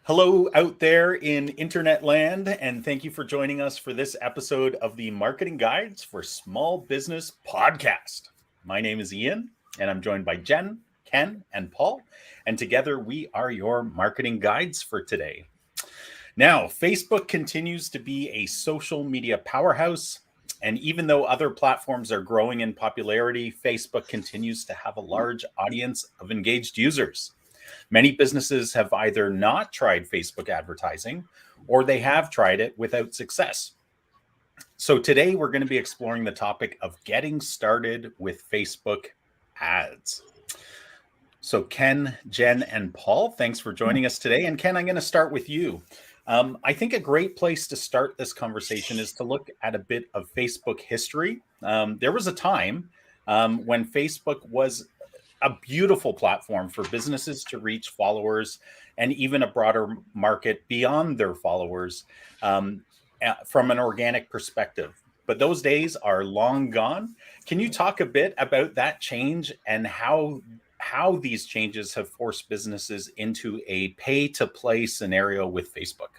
Hello out there in internet land, and thank you for joining us for this episode of the Marketing Guides for Small Business podcast. My name is Ian, and I'm joined by Jen, Ken, and Paul, and together we are your marketing guides for today. Now, Facebook continues to be a social media powerhouse, and even though other platforms are growing in popularity, Facebook continues to have a large audience of engaged users. Many businesses have either not tried Facebook advertising or they have tried it without success. So today we're going to be exploring the topic of getting started with Facebook ads. So Ken, Jen, and Paul, thanks for joining us today. And Ken, I'm going to start with you. I think a great place to start this conversation is to look at a bit of Facebook history. There was a time when Facebook was a beautiful platform for businesses to reach followers and even a broader market beyond their followers from an organic perspective. But those days are long gone. Can you talk a bit about that change and how these changes have forced businesses into a pay-to-play scenario with Facebook?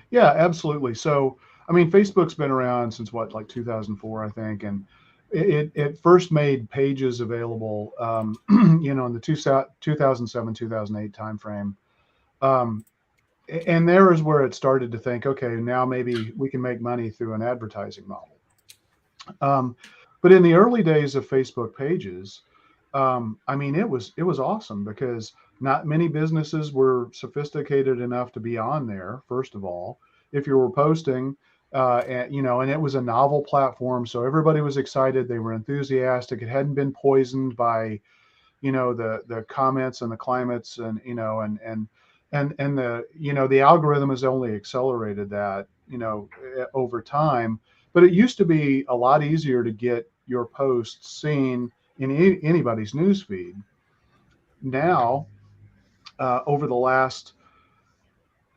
Yeah, absolutely. So, Facebook's been around since like 2004, I think, and it first made pages available, in the 2007, 2008 timeframe. And there is where it started to think, okay, now maybe we can make money through an advertising model. But in the early days of Facebook pages, it was awesome because not many businesses were sophisticated enough to be on there. First of all, if you were posting, and it was a novel platform, so everybody was excited. They were enthusiastic. It hadn't been poisoned by, the comments and the climates, and the algorithm has only accelerated that, over time. But it used to be a lot easier to get your posts seen in anybody's newsfeed. Now, over the last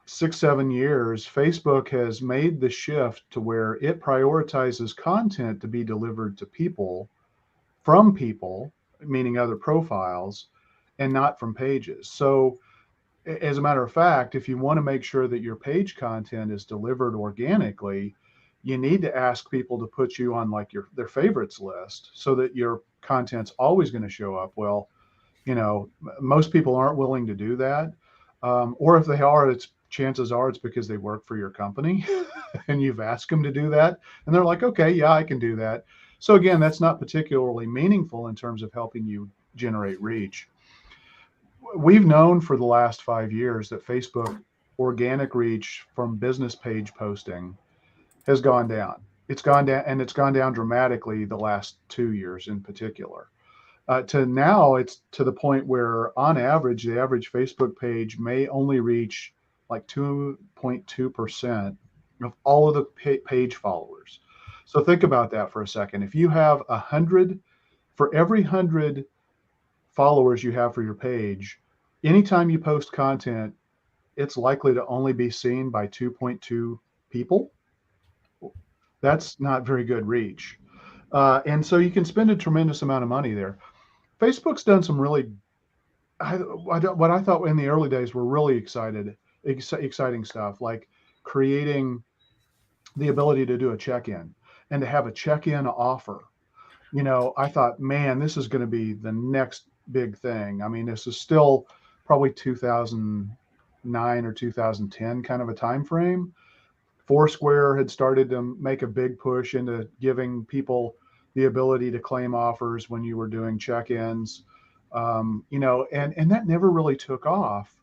6-7 years, Facebook has made the shift to where it prioritizes content to be delivered to people, from people, meaning other profiles, and not from pages. So, as a matter of fact, if you want to make sure that your page content is delivered organically, you need to ask people to put you on like their favorites list so that your content's always going to show up. Well, most people aren't willing to do that. Or if they are, chances are it's because they work for your company and you've asked them to do that. And they're like, okay, yeah, I can do that. So again, that's not particularly meaningful in terms of helping you generate reach. We've known for the last 5 years that Facebook organic reach from business page posting has gone down. It's gone down, and it's gone down dramatically the last 2 years in particular. To now, it's to the point where, on average, the average Facebook page may only reach like 2.2% of all of the page followers. So think about that for a second. If you have 100, for every 100 followers you have for your page, anytime you post content, it's likely to only be seen by 2.2 people. That's not very good reach. And so you can spend a tremendous amount of money there. Facebook's done some really, what I thought in the early days were really exciting stuff, like creating the ability to do a check-in and to have a check-in offer. I thought, man, this is going to be the next big thing. This is still probably 2009 or 2010 kind of a time frame. Foursquare had started to make a big push into giving people the ability to claim offers when you were doing check-ins, and that never really took off.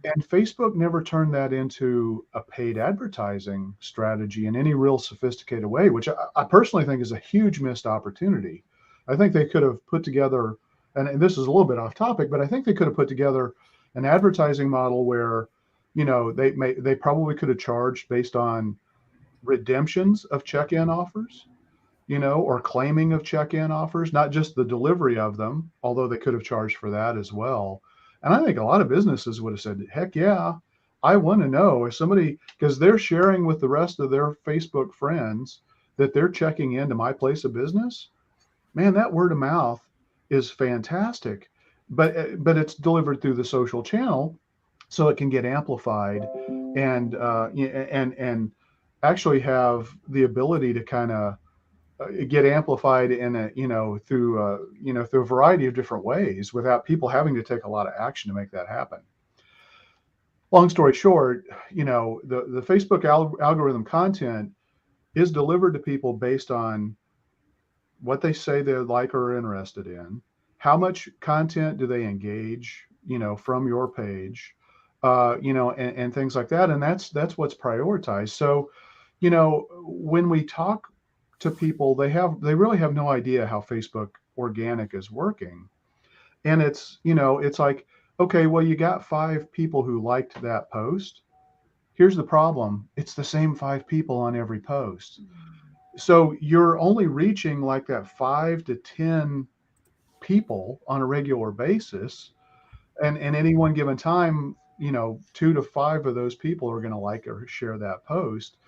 And Facebook never turned that into a paid advertising strategy in any real sophisticated way, which I personally think is a huge missed opportunity. I think they could have put together, and this is a little bit off topic, but I think they could have put together an advertising model where, they probably could have charged based on redemptions of check-in offers, or claiming of check-in offers, not just the delivery of them, although they could have charged for that as well. And I think a lot of businesses would have said, heck yeah, I want to know if somebody, because they're sharing with the rest of their Facebook friends that they're checking into my place of business. Man, that word of mouth is fantastic. But it's delivered through the social channel. so it can get amplified and actually have the ability to kind of get amplified in a through a variety of different ways without people having to take a lot of action to make that happen. Long story short, the Facebook algorithm content is delivered to people based on what they say they like or are interested in, how much content do they engage, from your page, and things like that. And that's what's prioritized. So, when we talk to people, they really have no idea how Facebook organic is working. And it's like, okay, well, you got 5 people who liked that post. Here's the problem. It's the same 5 people on every post. So you're only reaching like that 5 to 10 people on a regular basis. And any one given time, 2 to 5 of those people are going to like or share that post.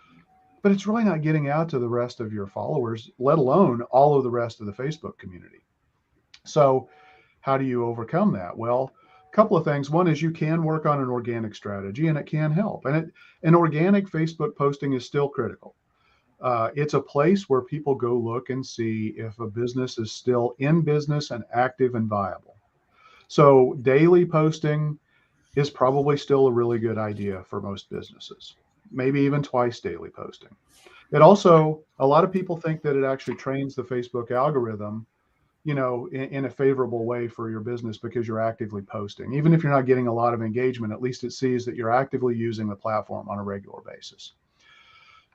But it's really not getting out to the rest of your followers, let alone all of the rest of the Facebook community. So how do you overcome that? Well, a couple of things. One is you can work on an organic strategy, and it can help. And an organic Facebook posting is still critical. It's a place where people go look and see if a business is still in business and active and viable. So daily posting is probably still a really good idea for most businesses, maybe even twice daily posting. It also, a lot of people think that it actually trains the Facebook algorithm, in a favorable way for your business because you're actively posting. Even if you're not getting a lot of engagement, at least it sees that you're actively using the platform on a regular basis.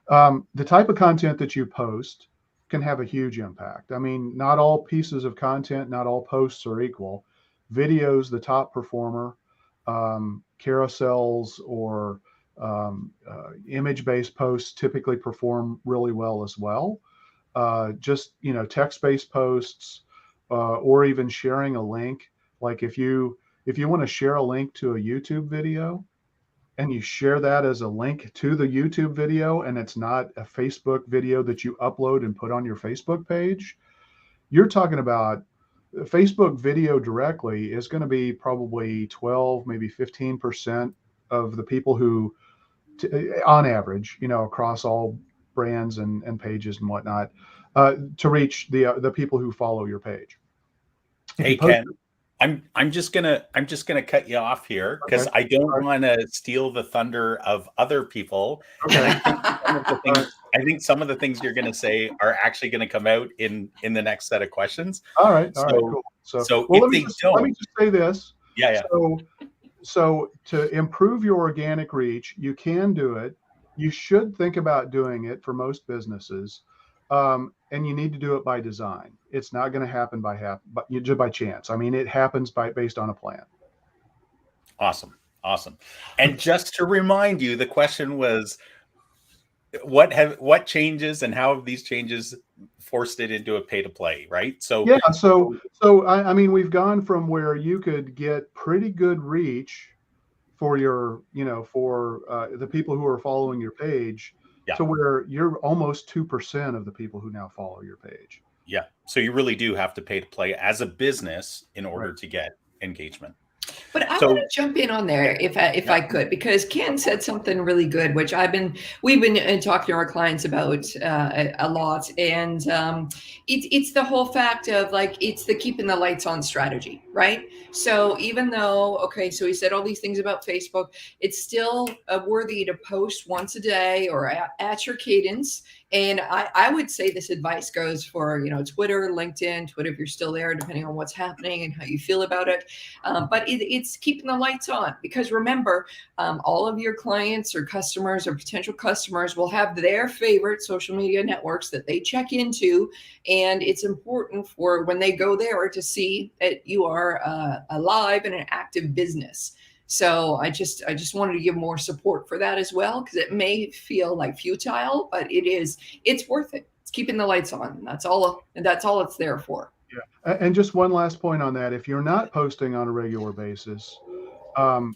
The type of content that you post can have a huge impact. I mean, not all pieces of content, not all posts are equal. Videos, the top performer, carousels or image-based posts typically perform really well as well. Just, text-based posts, or even sharing a link. Like if you want to share a link to a YouTube video and you share that as a link to the YouTube video, and it's not a Facebook video that you upload and put on your Facebook page, you're talking about Facebook video directly is going to be probably 12, maybe 15% of the people who, on average, across all brands and pages and whatnot, to reach the people who follow your page. If Hey you post, Ken, I'm just gonna cut you off here because okay, I don't all right, want to steal the thunder of other people. And okay, all right, I think some of the things you're gonna say are actually gonna come out in the next set of questions. all right, So cool. So, so well, if they let me don't, just say this. yeah, yeah. So to improve your organic reach, you can do it. You should think about doing it for most businesses, and you need to do it by design. It's not going to happen but just by chance. I mean, it happens based on a plan. Awesome. Awesome. And just to remind you, the question was what changes and how have these changes forced it into a pay to play, right? Yeah. So I mean, we've gone from where you could get pretty good reach for your, for the people who are following your page, yeah, to where you're almost 2% of the people who now follow your page. yeah. So you really do have to pay to play as a business in Right. order to get engagement. But I want So to jump in on there if yeah, I could, because Ken said something really good, which we've been talking to our clients about a lot, and it's the whole fact of like it's the keeping the lights on strategy, right? So even though so he said all these things about Facebook, it's still worthy to post once a day or at your cadence. And I would say this advice goes for Twitter, LinkedIn, Twitter if you're still there, depending on what's happening and how you feel about it. But it's keeping the lights on, because remember, all of your clients or customers or potential customers will have their favorite social media networks that they check into. And it's important for when they go there to see that you are alive and an active business. So I just wanted to give more support for that as well, because it may feel like futile, but it's worth it. It's keeping the lights on. That's all it's there for. Yeah. And just one last point on that. If you're not posting on a regular basis,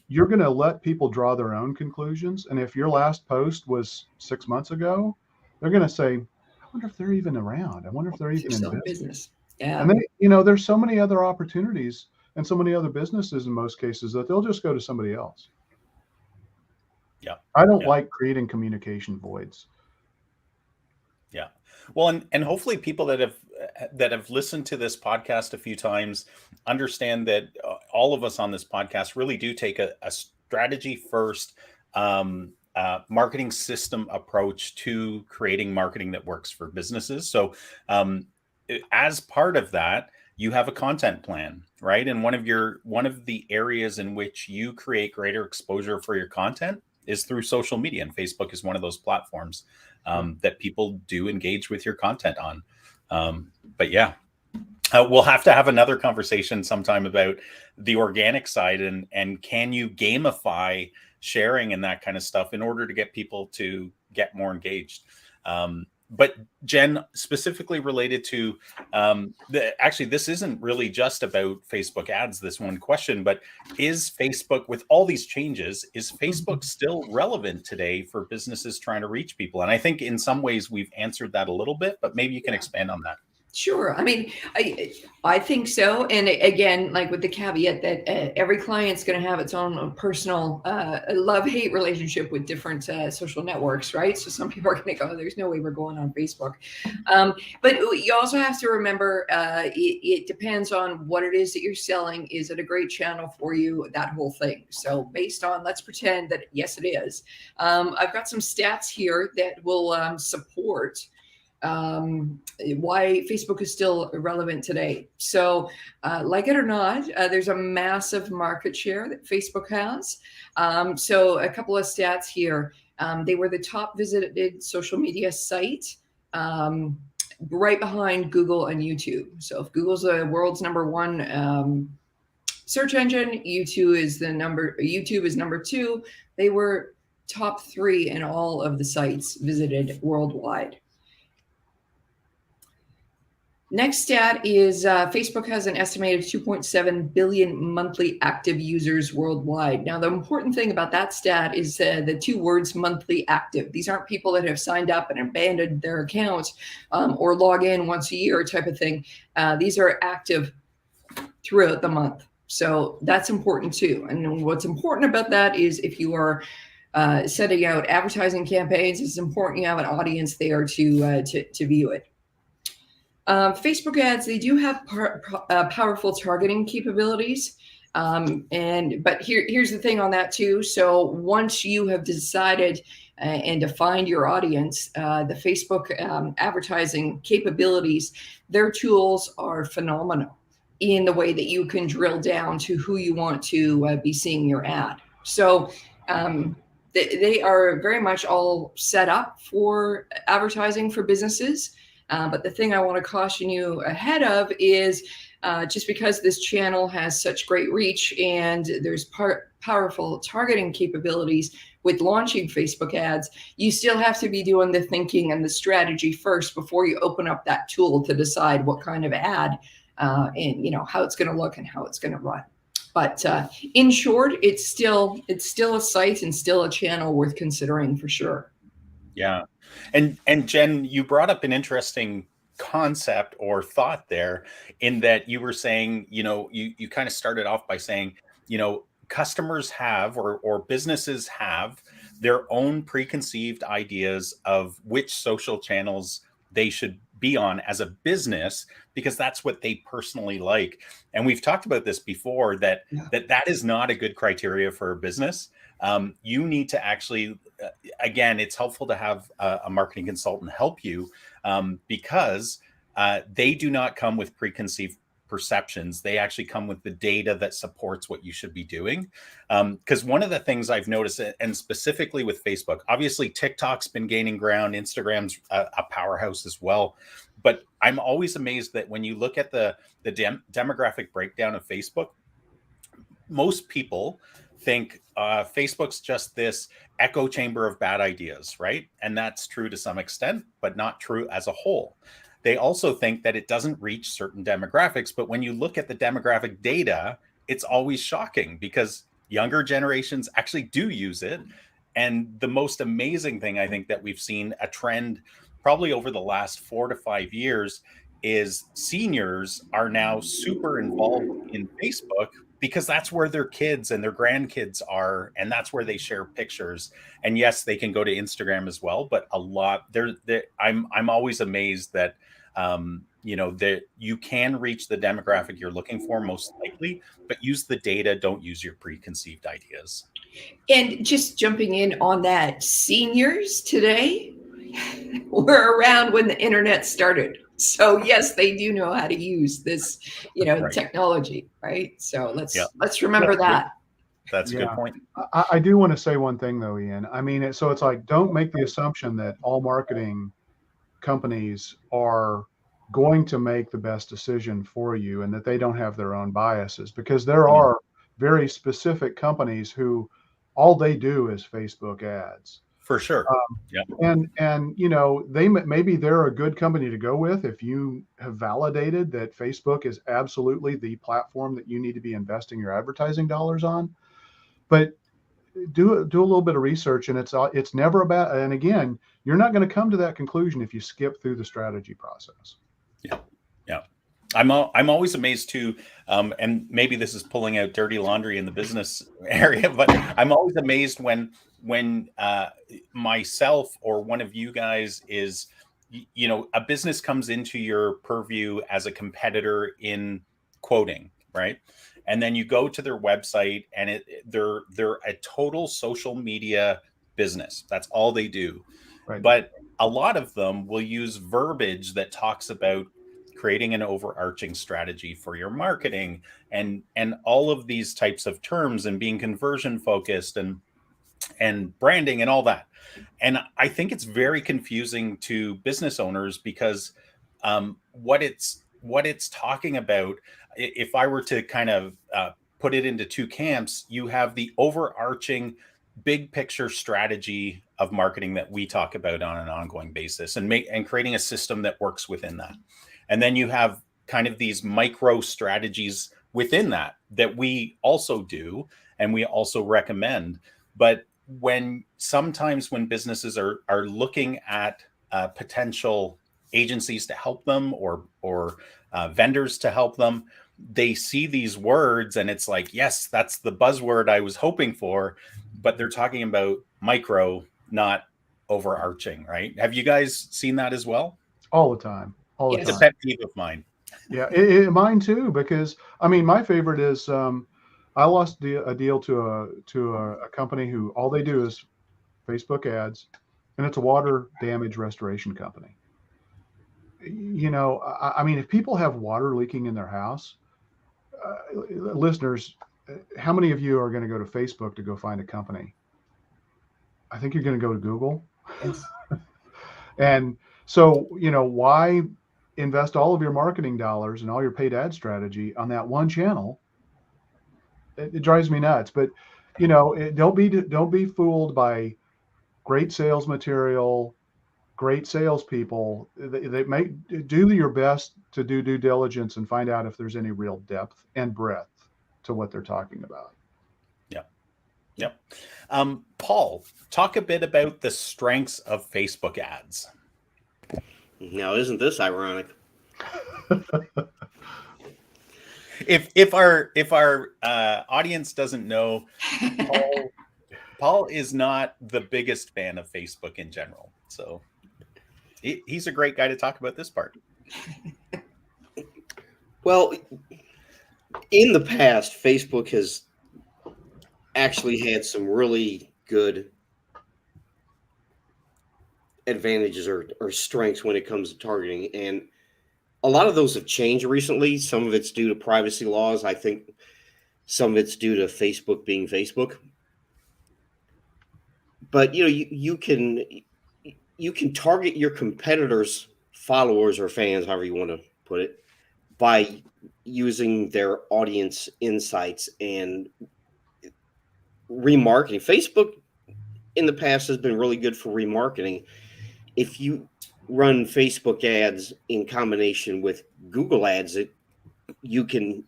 you're going to let people draw their own conclusions. And if your last post was 6 months ago, they're going to say, I wonder if they're even around. I wonder if they're If even you're in still in business. business. Yeah. And they, there's so many other opportunities and so many other businesses in most cases that they'll just go to somebody else. Yeah. I don't Yeah. like creating communication voids. Yeah. Well, and hopefully people that have listened to this podcast a few times understand that all of us on this podcast really do take a strategy first marketing system approach to creating marketing that works for businesses. So um, as part of that, you have a content plan, right? And one of the areas in which you create greater exposure for your content is through social media, and Facebook is one of those platforms that people do engage with your content on. But yeah, we'll have to have another conversation sometime about the organic side and can you gamify sharing and that kind of stuff in order to get people to get more engaged. But Jen, specifically related to actually, this isn't really just about Facebook ads, this one question, but is Facebook, with all these changes, is Facebook still relevant today for businesses trying to reach people? And I think in some ways we've answered that a little bit, but maybe you can expand on that. Sure. I mean, I think so. And again, like with the caveat that every client's going to have its own personal love-hate relationship with different social networks, right? So some people are going to go, there's no way we're going on Facebook. But you also have to remember, it depends on what it is that you're selling. Is it a great channel for you? That whole thing. So based on, let's pretend that, yes, it is. I've got some stats here that will support why Facebook is still relevant today. So like it or not, there's a massive market share that Facebook has. So a couple of stats here. They were the top visited social media site, right behind Google and YouTube. So if Google's the world's number one search engine, YouTube is number two. They were top three in all of the sites visited worldwide. Next stat is Facebook has an estimated 2.7 billion monthly active users worldwide. Now, the important thing about that stat is the two words monthly active. These aren't people that have signed up and abandoned their accounts or log in once a year type of thing. These are active throughout the month. So that's important too. And what's important about that is if you are setting out advertising campaigns, it's important you have an audience there to view it. Facebook ads, they do have powerful targeting capabilities. But here's the thing on that too. So once you have decided and defined your audience, the Facebook advertising capabilities, their tools are phenomenal in the way that you can drill down to who you want to be seeing your ad. So they are very much all set up for advertising for businesses. But the thing I want to caution you ahead of is just because this channel has such great reach and there's powerful targeting capabilities with launching Facebook ads, you still have to be doing the thinking and the strategy first before you open up that tool to decide what kind of ad and how it's going to look and how it's going to run. But in short, it's still a site and still a channel worth considering for sure. Yeah. And Jen, you brought up an interesting concept or thought there in that you were saying, you kind of started off by saying, customers have or businesses have their own preconceived ideas of which social channels they should be on as a business because that's what they personally like. And we've talked about this before that is not a good criteria for a business. You need to actually, again, it's helpful to have a marketing consultant help you because they do not come with preconceived perceptions. They actually come with the data that supports what you should be doing. Because one of the things I've noticed, and specifically with Facebook, obviously TikTok's been gaining ground, Instagram's a powerhouse as well. But I'm always amazed that when you look at the demographic breakdown of Facebook, most people think Facebook's just this echo chamber of bad ideas, right? And that's true to some extent, but not true as a whole. They also think that it doesn't reach certain demographics, but when you look at the demographic data, it's always shocking because younger generations actually do use it. And the most amazing thing I think that we've seen a trend probably over the last 4 to 5 years is seniors are now super involved in Facebook because that's where their kids and their grandkids are, and that's where they share pictures. And yes, they can go to Instagram as well, but a lot I'm always amazed that that you can reach the demographic you're looking for most likely, but use the data, don't use your preconceived ideas. And just jumping in on that, seniors today were around when the internet started. So yes, they do know how to use this, Right. technology, right? So Yeah. let's remember that. That's a good Yeah. point. I do want to say one thing though, Ian. I mean, so it's like, don't make the assumption that all marketing companies are going to make the best decision for you and that they don't have their own biases, because there are very specific companies who all they do is Facebook ads. For sure. Yeah. And maybe they're a good company to go with if you have validated that Facebook is absolutely the platform that you need to be investing your advertising dollars on. But do a little bit of research, and it's never about, and again, you're not going to come to that conclusion if you skip through the strategy process. Yeah. I'm always amazed too, and maybe this is pulling out dirty laundry in the business area, but I'm always amazed when myself or one of you guys is, a business comes into your purview as a competitor in quoting, right? And then you go to their website, and they're a total social media business. That's all they do. Right. But a lot of them will use verbiage that talks about creating an overarching strategy for your marketing and all of these types of terms, and being conversion focused and branding and all that. And I think it's very confusing to business owners, because what it's talking about, if I were to kind of put it into two camps, you have the overarching big picture strategy of marketing that we talk about on an ongoing basis, and creating a system that works within that. And then you have kind of these micro strategies within that we also do and we also recommend. But sometimes when businesses are looking at potential agencies to help them, or vendors to help them, they see these words and it's like, yes, that's the buzzword I was hoping for, but they're talking about micro, not overarching, right? Have you guys seen that as well? All the time. It's a pet peeve of mine. Yeah, mine too, because I mean, my favorite is I lost a deal to a company who all they do is Facebook ads, and it's a water damage restoration company. I mean, if people have water leaking in their house, listeners, how many of you are going to go to Facebook to go find a company? I think you're going to go to Google. Yes. And so, why invest all of your marketing dollars and all your paid ad strategy on that one channel? It drives me nuts. But don't be fooled by great sales material, great salespeople. They do your best to do due diligence and find out if there's any real depth and breadth to what they're talking about. Yep. Paul, talk a bit about the strengths of Facebook ads. Now, isn't this ironic? If our audience doesn't know, Paul is not the biggest fan of Facebook in general, so he's a great guy to talk about this part. Well, in the past, Facebook has actually had some really good advantages or strengths when it comes to targeting, and a lot of those have changed recently. Some of it's due to privacy laws. I think some of it's due to Facebook being Facebook. But you can target your competitors' followers or fans, however you want to put it, by using their audience insights and remarketing. Facebook in the past has been really good for remarketing. If you run Facebook ads in combination with Google ads, you can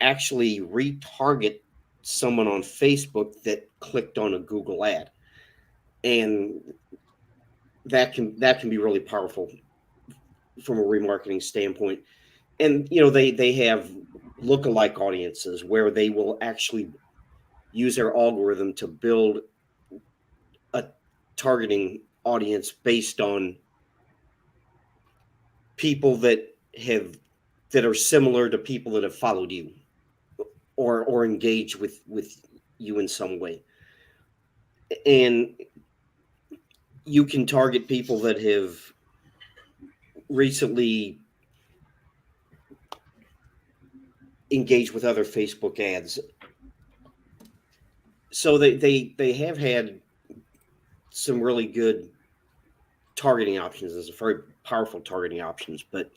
actually retarget someone on Facebook that clicked on a Google ad, and that can be really powerful from a remarketing standpoint. and they have lookalike audiences where they will actually use their algorithm to build a targeting audience based on people that are similar to people that have followed you or engaged with you in some way. And you can target people that have recently engaged with other Facebook ads. So they have had some really good targeting options. There's very powerful targeting options, but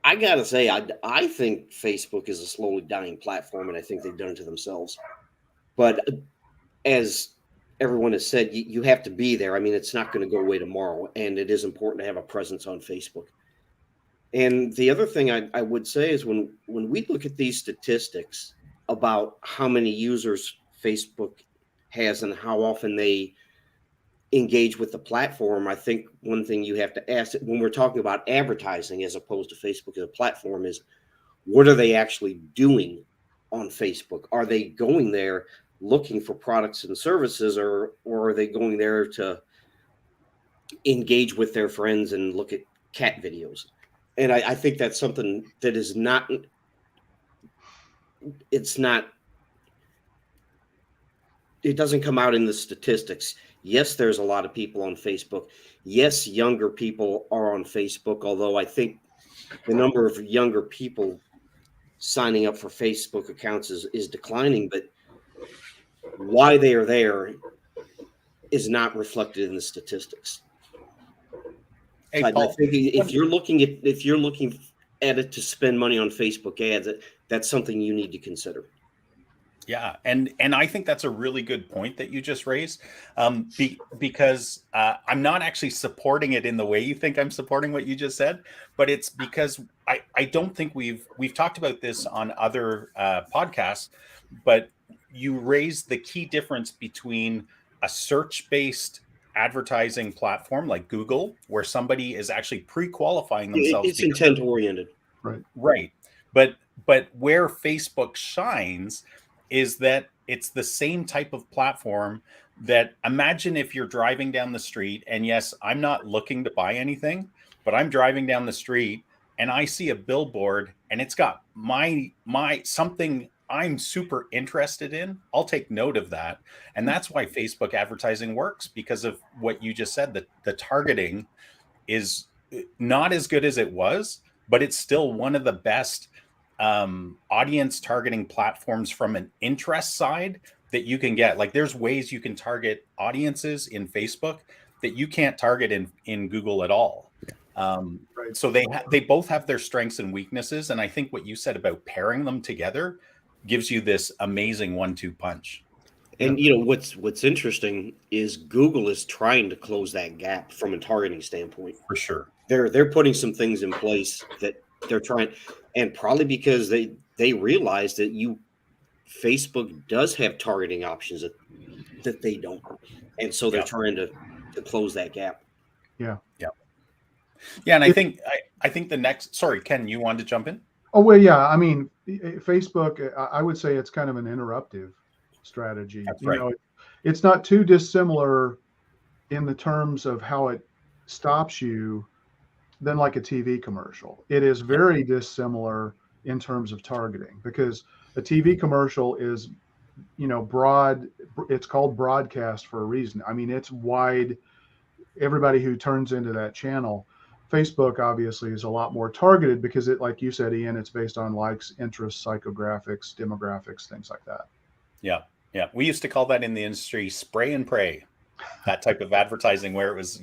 I gotta say, I think Facebook is a slowly dying platform, and I think they've done it to themselves. But as everyone has said, you have to be there. I mean, it's not going to go away tomorrow, and it is important to have a presence on Facebook. And the other thing I would say is when we look at these statistics about how many users Facebook has and how often they engage with the platform, I think one thing you have to ask when we're talking about advertising as opposed to Facebook as a platform is, what are they actually doing on Facebook? Are they going there looking for products and services, or are they going there to engage with their friends and look at cat videos? And I think that's something that is not, it doesn't come out in the statistics. Yes, there's a lot of people on Facebook. Yes, younger people are on Facebook, although I think the number of younger people signing up for Facebook accounts is declining, but why they are there is not reflected in the statistics. Hey, I Paul, think if you're looking at it to spend money on Facebook ads, that's something you need to consider. yeah, and I think that's a really good point that you just raised, because I'm not actually supporting it in the way you think I'm supporting what you just said, but it's because I don't think we've talked about this on other podcasts, but you raised the key difference between a search-based advertising platform like Google, where somebody is actually pre-qualifying themselves. It's intent oriented, right? But where Facebook shines is that it's the same type of platform that, imagine if you're driving down the street, and yes, I'm not looking to buy anything, but I'm driving down the street and I see a billboard and it's got my something I'm super interested in. I'll take note of that. And that's why Facebook advertising works, because of what you just said, that the targeting is not as good as it was, but it's still one of the best audience targeting platforms from an interest side that you can get. Like, there's ways you can target audiences in Facebook that you can't target in Google at all. So they both have their strengths and weaknesses, and I think what you said about pairing them together gives you this amazing 1-2 punch. And what's interesting is Google is trying to close that gap from a targeting standpoint. For sure, they're putting some things in place that they're trying, and probably because they realize that Facebook does have targeting options that they don't, and so they're trying to close that gap. Yeah. And I think the next. Sorry, Ken, you wanted to jump in? Oh well, yeah. I mean, Facebook. I would say it's kind of an interruptive strategy. That's right. It's not too dissimilar in the terms of how it stops you than like a TV commercial. It is very dissimilar in terms of targeting, because a TV commercial is, broad. It's called broadcast for a reason. I mean, it's wide. Everybody who turns into that channel. Facebook obviously is a lot more targeted because it, like you said, Ian, it's based on likes, interests, psychographics, demographics, things like that. Yeah. We used to call that in the industry spray and pray, that type of advertising where it was,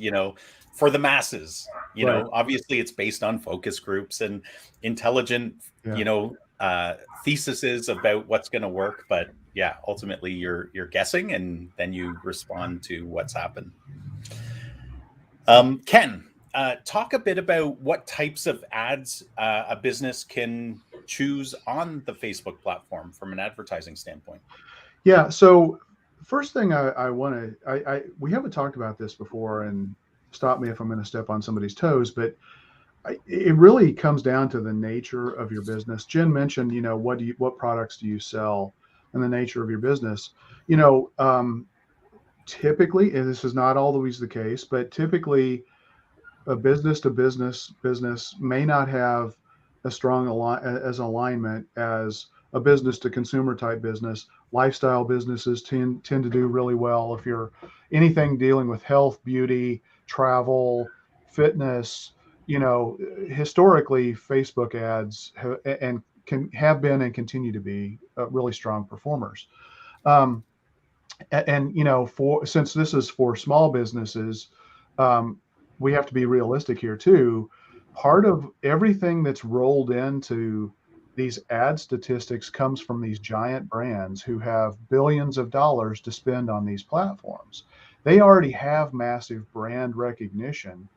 for the masses. Obviously it's based on focus groups and intelligent, theses about what's going to work. But yeah, ultimately you're guessing, and then you respond to what's happened. Ken, talk a bit about what types of ads a business can choose on the Facebook platform from an advertising standpoint. Yeah. So first thing I want to, we haven't talked about this before, and stop me if I'm going to step on somebody's toes, but It really comes down to the nature of your business. Jen mentioned, what products do you sell, and the nature of your business. Typically, and this is not always the case, but typically a business to business may not have as strong alignment as a business to consumer type business. Lifestyle businesses tend to do really well. If you're anything dealing with health, beauty, travel, fitness, historically Facebook ads have been and continue to be really strong performers. Um, and since this is for small businesses, um, we have to be realistic here too. Part of everything that's rolled into these ad statistics comes from these giant brands who have billions of dollars to spend on these platforms. They already have massive brand recognition.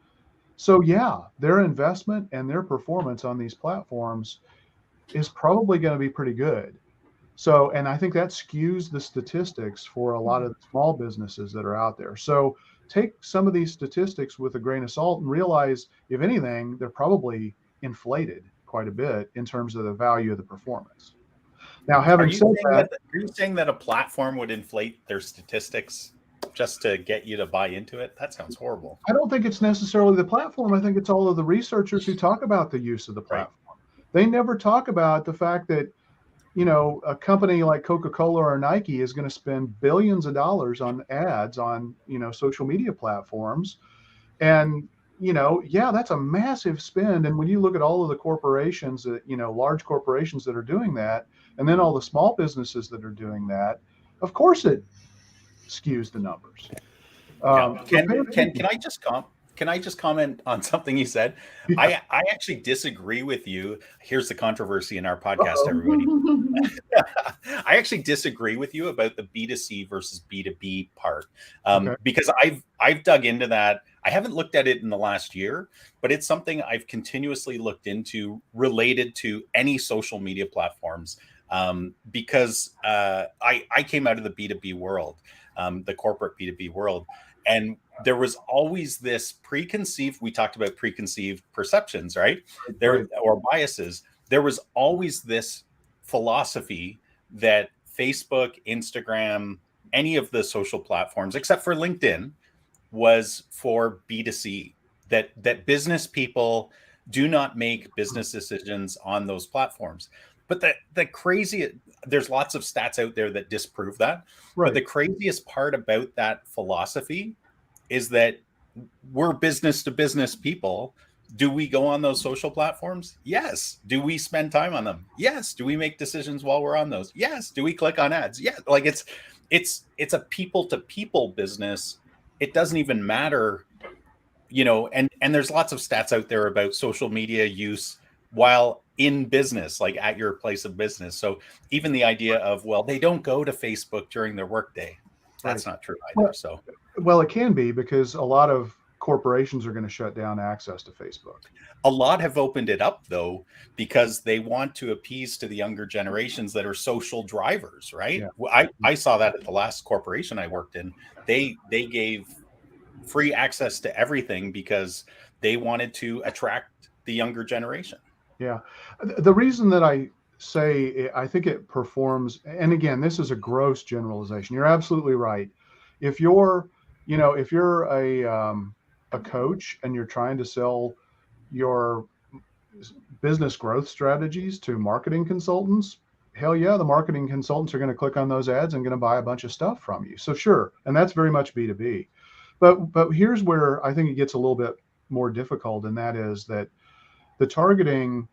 So yeah, their investment and their performance on these platforms is probably going to be pretty good. So, and I think that skews the statistics for a lot of the small businesses that are out there. So take some of these statistics with a grain of salt and realize, if anything, they're probably inflated quite a bit in terms of the value of the performance. Now, having said that, are you saying that a platform would inflate their statistics just to get you to buy into it? That sounds horrible. I don't think it's necessarily the platform. I think it's all of the researchers who talk about the use of the platform. Right. They never talk about the fact that a company like Coca-Cola or Nike is going to spend billions of dollars on ads on, social media platforms. And, yeah, that's a massive spend. And when you look at all of the corporations that, large corporations that are doing that, and then all the small businesses that are doing that, of course it skews the numbers. Can I just comment on something you said? Yeah. I actually disagree with you. Here's the controversy in our podcast, everybody. I actually disagree with you about the B2C versus B2B part, because I've dug into that. I haven't looked at it in the last year, but it's something I've continuously looked into related to any social media platforms, because I came out of the B2B world, the corporate B2B world. And there was always this we talked about preconceived perceptions, right? Or biases. There was always this philosophy that Facebook, Instagram, any of the social platforms, except for LinkedIn, was for B2C, that business people do not make business decisions on those platforms. But there's lots of stats out there that disprove that. Right. But the craziest part about that philosophy is that we're business to business people. Do we go on those social platforms? Yes. Do we spend time on them? Yes. Do we make decisions while we're on those? Yes. Do we click on ads? Yeah. Like it's a people to people business. It doesn't even matter, and there's lots of stats out there about social media use while in business, like at your place of business. So even the idea of, well, they don't go to Facebook during their workday, that's not true either. Well, it can be, because a lot of corporations are going to shut down access to Facebook. A lot have opened it up, though, because they want to appease to the younger generations that are social drivers, right? Yeah. I saw that at the last corporation I worked in. They gave free access to everything because they wanted to attract the younger generation. Yeah. The reason that I say I think it performs, and again, this is a gross generalization. You're absolutely right. If you're a coach and you're trying to sell your business growth strategies to marketing consultants, hell yeah, the marketing consultants are going to click on those ads and going to buy a bunch of stuff from you. So sure, and that's very much B2B. But here's where I think it gets a little bit more difficult, and that is that the targeting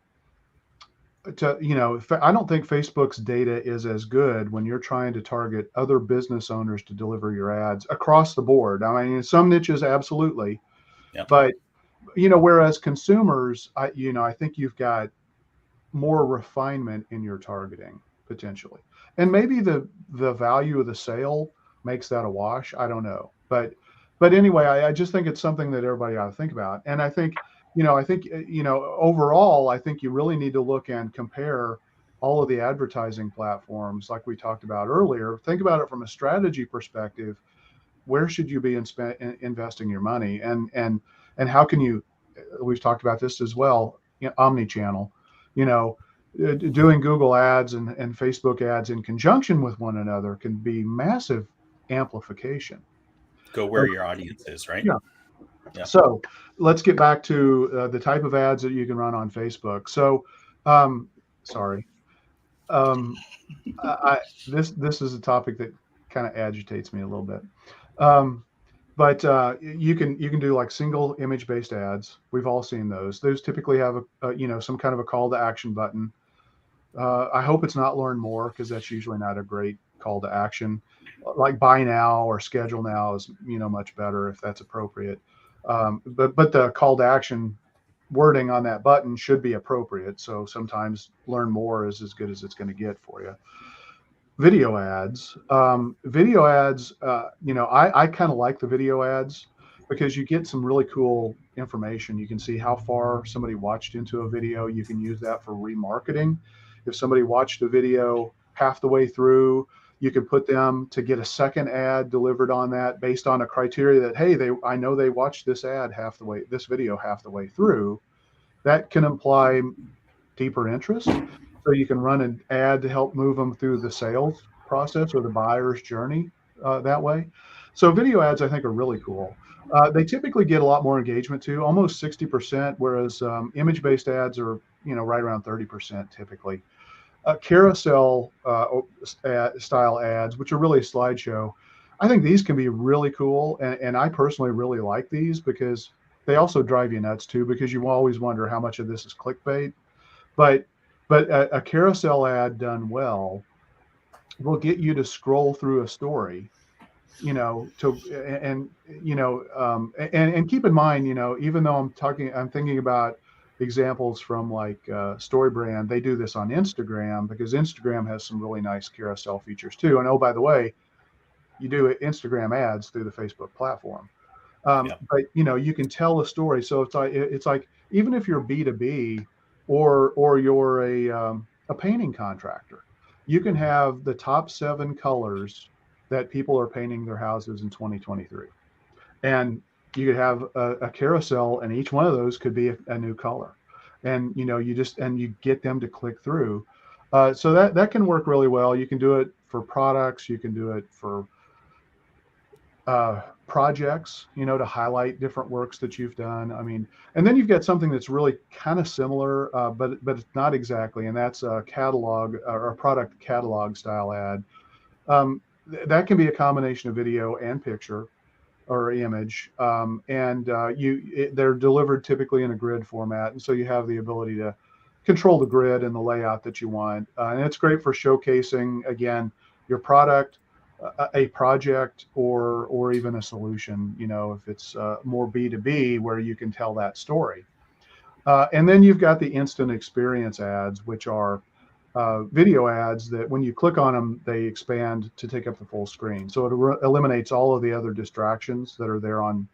I don't think Facebook's data is as good when you're trying to target other business owners to deliver your ads across the board. I mean, in some niches, absolutely. Yeah. But, whereas consumers, I think you've got more refinement in your targeting potentially. And maybe the value of the sale makes that a wash. I don't know. But anyway, I just think it's something that everybody ought to think about. And I think, overall, I think you really need to look and compare all of the advertising platforms like we talked about earlier. Think about it from a strategy perspective. Where should you be investing your money, and how can you we've talked about this as well, omni-channel, doing Google ads and Facebook ads in conjunction with one another can be massive amplification. Go where your audience is, right? Yeah. Yeah. So let's get back to the type of ads that you can run on Facebook. So, sorry. This is a topic that kind of agitates me a little bit. But you can do like single image based ads. We've all seen those. Those typically have some kind of a call to action button. I hope it's not learn more, because that's usually not a great call to action. Like buy now or schedule now is much better if that's appropriate. But the call to action wording on that button should be appropriate. So sometimes learn more is as good as it's going to get for you. Video ads, I kind of like the video ads because you get some really cool information. You can see how far somebody watched into a video. You can use that for remarketing. If somebody watched a video half the way through, you can put them to get a second ad delivered on that based on a criteria that, hey, I know they watched this video half the way through. That can imply deeper interest. So you can run an ad to help move them through the sales process or the buyer's journey that way. So video ads, I think, are really cool. They typically get a lot more engagement too, almost 60%, whereas image-based ads are, right around 30% typically. Carousel style ads, which are really a slideshow, I think these can be really cool. And I personally really like these because they also drive you nuts too, because you always wonder how much of this is clickbait. But a carousel ad done well will get you to scroll through a story, and keep in mind, even though I'm thinking about examples from like StoryBrand. They do this on Instagram because Instagram has some really nice carousel features too. And oh, by the way, you do Instagram ads through the Facebook platform. But you can tell a story. So it's like even if you're B2B or you're a painting contractor, you can have the top 7 colors that people are painting their houses in 2023, and you could have a carousel, and each one of those could be a new color, and you get them to click through. So that can work really well. You can do it for products. You can do it for projects, to highlight different works that you've done. I mean, and then you've got something that's really kind of similar, but it's not exactly, and that's a catalog or a product catalog style ad. That can be a combination of video and picture or image, they're delivered typically in a grid format, and so you have the ability to control the grid and the layout that you want, and it's great for showcasing, again, your product, a project, or even a solution, if it's more B2B, where you can tell that story. And then you've got the instant experience ads, which are video ads that when you click on them, they expand to take up the full screen. So it eliminates all of the other distractions that are there on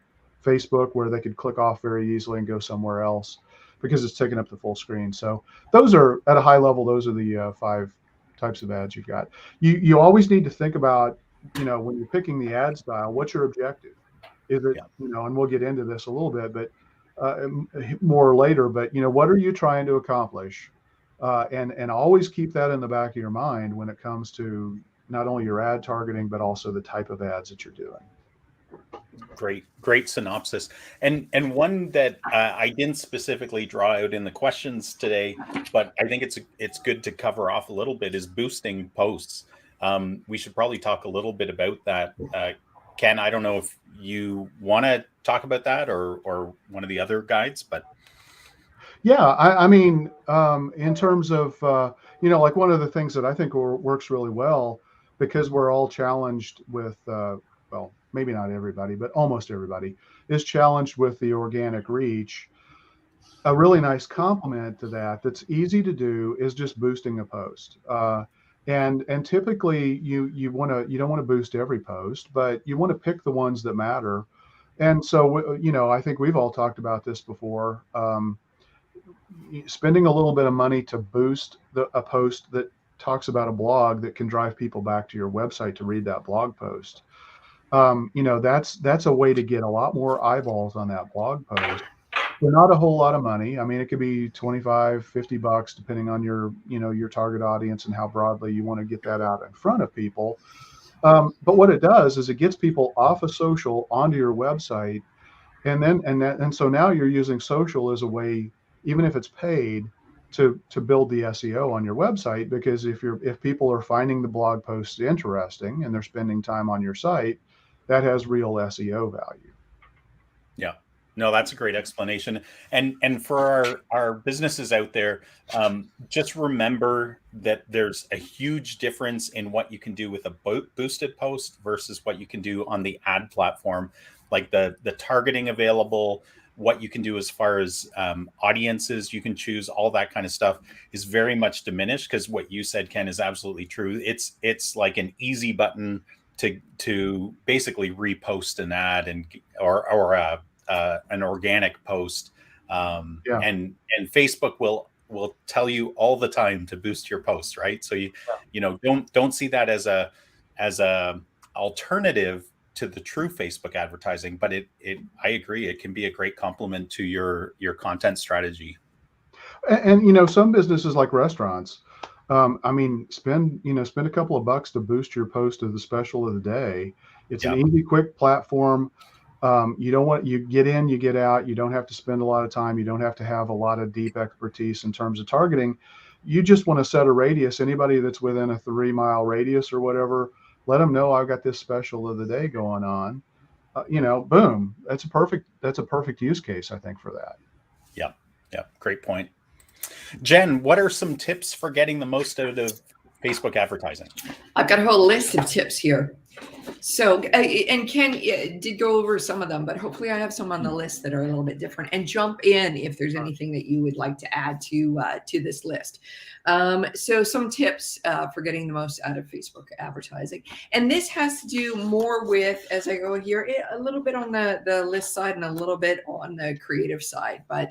Facebook, where they could click off very easily and go somewhere else because it's taking up the full screen. So those are, at a high level, those are the 5 types of ads you've got. You always need to think about, when you're picking the ad style, what's your objective? Is it, and we'll get into this a little bit, but more later, but what are you trying to accomplish? And always keep that in the back of your mind when it comes to not only your ad targeting, but also the type of ads that you're doing. Great synopsis. And one that I didn't specifically draw out in the questions today, but I think it's good to cover off a little bit, is boosting posts. We should probably talk a little bit about that. Ken, I don't know if you want to talk about that or one of the other guides, but. Yeah, I mean, in terms of, like one of the things that I think works really well, because we're all challenged with, well, maybe not everybody, but almost everybody is challenged with the organic reach. A really nice complement to that's easy to do is just boosting a post. And typically you don't want to boost every post, but you want to pick the ones that matter. And so, I think we've all talked about this before. Spending a little bit of money to boost a post that talks about a blog that can drive people back to your website to read that blog post. That's a way to get a lot more eyeballs on that blog post They're not a whole lot of money. I mean, it could be 25, $50 depending on your, your target audience and how broadly you want to get that out in front of people. But what it does is it gets people off of social onto your website. And so now you're using social as a way, even if it's paid, to build the SEO on your website, because if people are finding the blog posts interesting and they're spending time on your site, that has real SEO value. Yeah. No, that's a great explanation. And for our businesses out there, just remember that there's a huge difference in what you can do with a boosted post versus what you can do on the ad platform, like the targeting available, what you can do as far as audiences you can choose, all that kind of stuff is very much diminished, because what you said, Ken, is absolutely true. It's like an easy button to basically repost an ad or an organic post, and Facebook will tell you all the time to boost your post, right? So don't see that as a alternative to the true Facebook advertising, but I agree, it can be a great complement to your content strategy. And some businesses like restaurants, I mean, spend a couple of bucks to boost your post of the special of the day. It's an easy, quick platform. You get in, you get out. You don't have to spend a lot of time. You don't have to have a lot of deep expertise in terms of targeting. You just want to set a radius. Anybody that's within a 3-mile radius or whatever, let them know I've got this special of the day going on. Boom. That's a perfect use case, I think, for that. Yeah. Great point. Jen, what are some tips for getting the most out of Facebook advertising? I've got a whole list of tips here. So, and Ken did go over some of them, but hopefully I have some on the list that are a little bit different, and jump in if there's anything that you would like to add to this list. So some tips for getting the most out of Facebook advertising. And this has to do more with, as I go here, a little bit on the list side and a little bit on the creative side. But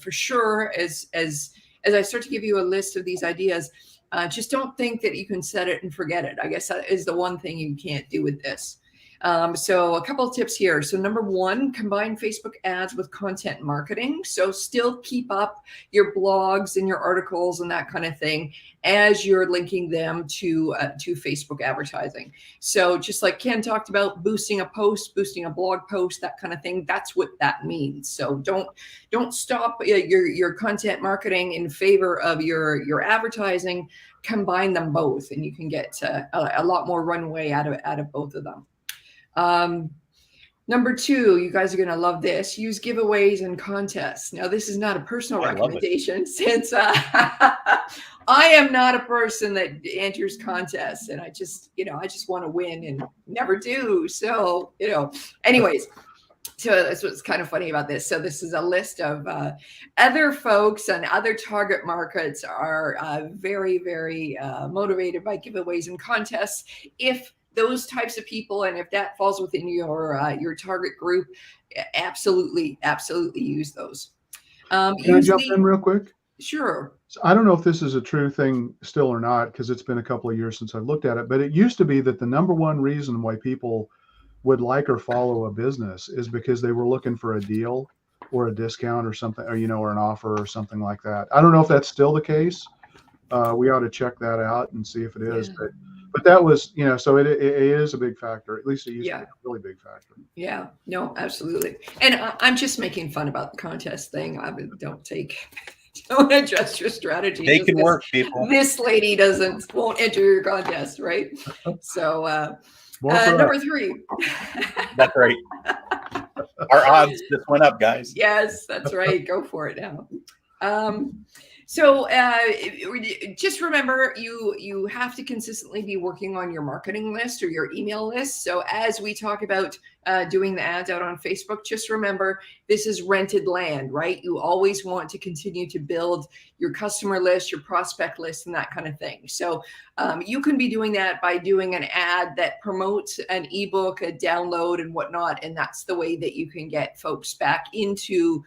for sure, as I start to give you a list of these ideas, just don't think that you can set it and forget it. I guess that is the one thing you can't do with this. So a couple of tips here. So number one, combine Facebook ads with content marketing. So still keep up your blogs and your articles and that kind of thing as you're linking them to Facebook advertising. So just like Ken talked about, boosting a post, boosting a blog post, that kind of thing, that's what that means. So don't stop your content marketing in favor of your advertising. Combine them both, and you can get a lot more runway out of both of them. Number two, you guys are going to love this. Use giveaways and contests. Now, this is not a personal recommendation, since I am not a person that enters contests, and I just want to win and never do. So, anyways, so that's what's kind of funny about this. So this is a list of other folks and other target markets are very, very motivated by giveaways and contests. If those types of people, and if that falls within your target group, absolutely use those. Can I jump in real quick? Sure. So I don't know if this is a true thing still or not, because it's been a couple of years since I've looked at it, but it used to be that the number one reason why people would like or follow a business is because they were looking for a deal or a discount or something, or or an offer or something like that. I don't know if that's still the case. We ought to check that out and see if it is. Yeah. But that was, so it is a big factor. At least it used to be a really big factor. Yeah, no, absolutely. And I'm just making fun about the contest thing. Don't adjust your strategy. They can work, people. This lady won't enter your contest, right? So number three. That's right. Our odds just went up, guys. Yes, that's right. Go for it now. So just remember, you have to consistently be working on your marketing list or your email list. So as we talk about doing the ads out on Facebook, just remember, this is rented land, right? You always want to continue to build your customer list, your prospect list, and that kind of thing. So you can be doing that by doing an ad that promotes an ebook, a download, and whatnot. And that's the way that you can get folks back into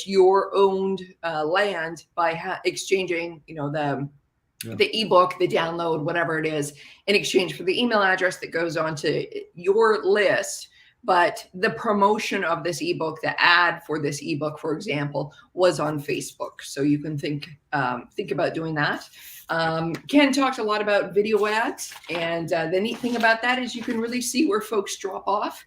your owned land by exchanging, the ebook, the download, whatever it is, in exchange for the email address that goes onto your list but the promotion of this ebook, the ad for this ebook, for example, was on Facebook. So you can think about doing that. Ken talked a lot about video ads, and the neat thing about that is you can really see where folks drop off.